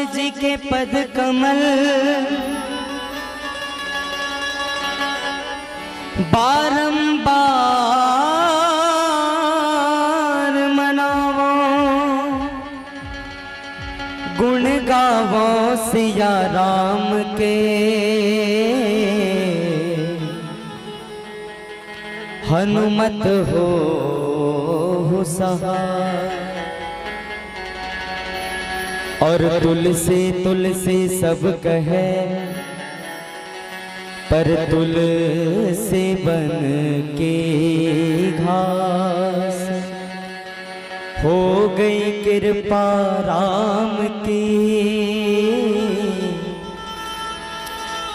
जी के पद कमल बारंबार मनावो, गुण गावो सिया राम के, हनुमत हो सहाय। और तुलसी तुलसी सब कहे, पर तुलसी बन के घास। हो गई कृपा राम की,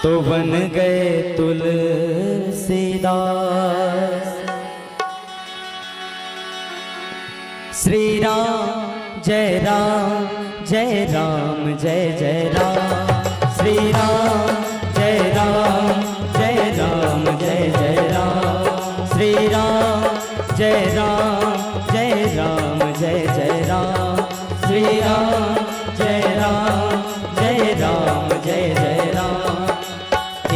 तो बन गए तुलसीदास। श्री राम जय राम जय राम जय जय राम। श्री राम जय राम जय राम जय जय राम। श्री राम जय राम जय राम जय जय राम। श्री राम जय राम जय राम जय जय राम।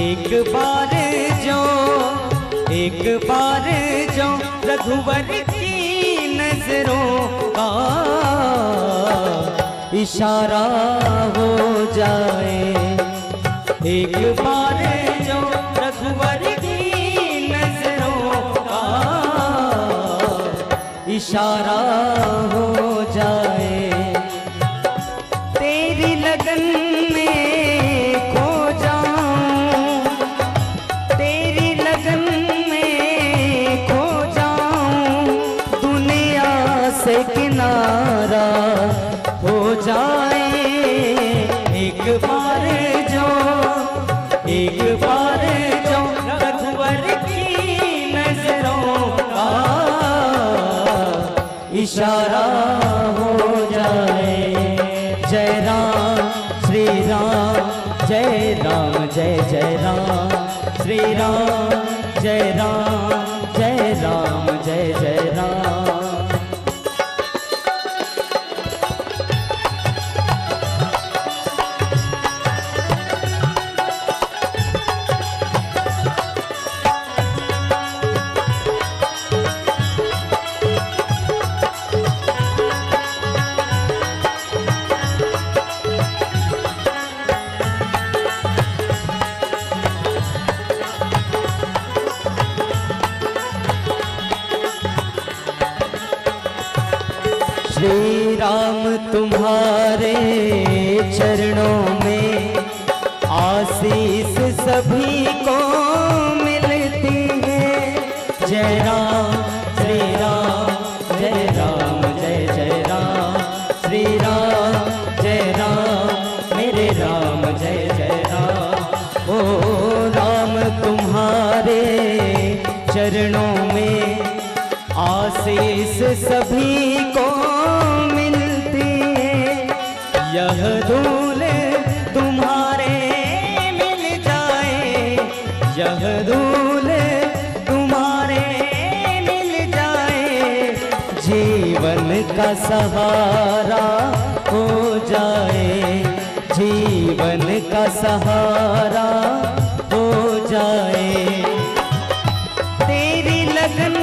एक बार जो रघुवर की नजरों का इशारा हो जाए, एक बार जो रघुवर की नजरों का इशारा हो जाए, तेरी लगन में खो जाऊं, तेरी लगन में खो जाऊं, दुनिया से किनारा हो जाए। एक बार जो रघुवर की नजरों का इशारा हो जाए। जय राम श्री राम जय राम जय जय राम। श्री राम जय राम जय राम जय जय राम। श्री राम तुम्हारे चरणों में आशीष सभी को मिलती है। जय राम श्री राम जय राम जय जय राम। श्री राम जय राम मेरे राम जय जय राम। ओ राम तुम्हारे चरणों में आशीष सभी को मिलती है। यह धूल तुम्हारे मिल जाए, यह धूल तुम्हारे मिल जाए, जीवन का सहारा हो जाए, जीवन का सहारा हो जाए। तेरी लगन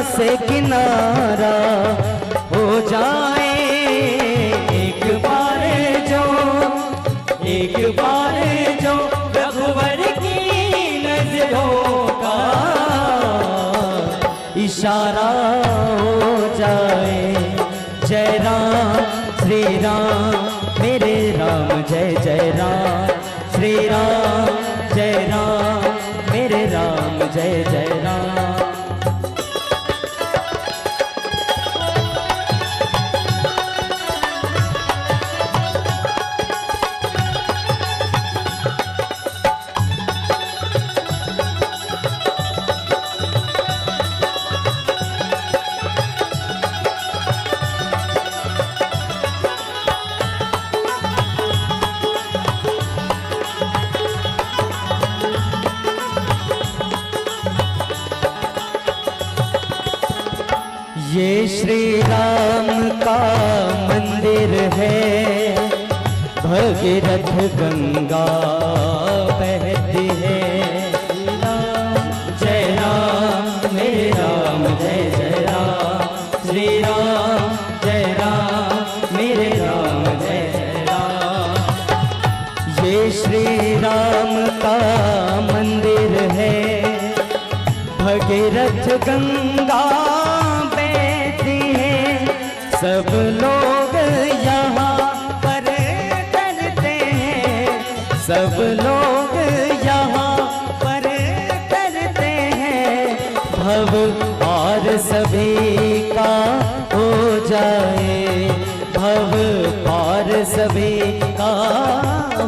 से किनारा हो जाए। एक बार जो रघुवर की नजरों का इशारा हो जाए। जय राम श्री राम मेरे राम जय जय राम। श्री राम जय राम मेरे राम जय जय राम। ये श्री राम का मंदिर है, भगीरथ गंगा बहती है। जय राम मेरे राम, जय जय राम। श्री राम जय राम मेरे राम, जय जय राम। ये श्री राम का मंदिर है, भगीरथ गंगा बहती है। सब लोग यहाँ पर करते हैं, सब लोग यहाँ पर करते हैं। भव पार सभी का हो जाए, भव पार सभी का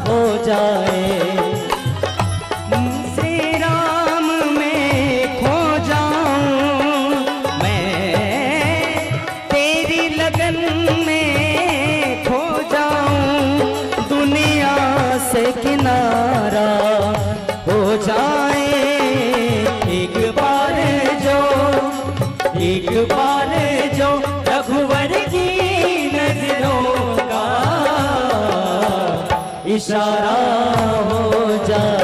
हो जाए। श्री राम में खो जाऊं मैं, तेरी लगन में खो जाऊं। दुनिया से किनारा हो जाए, एक बार जो रघुवर की नजरों का इशारा हो जाए।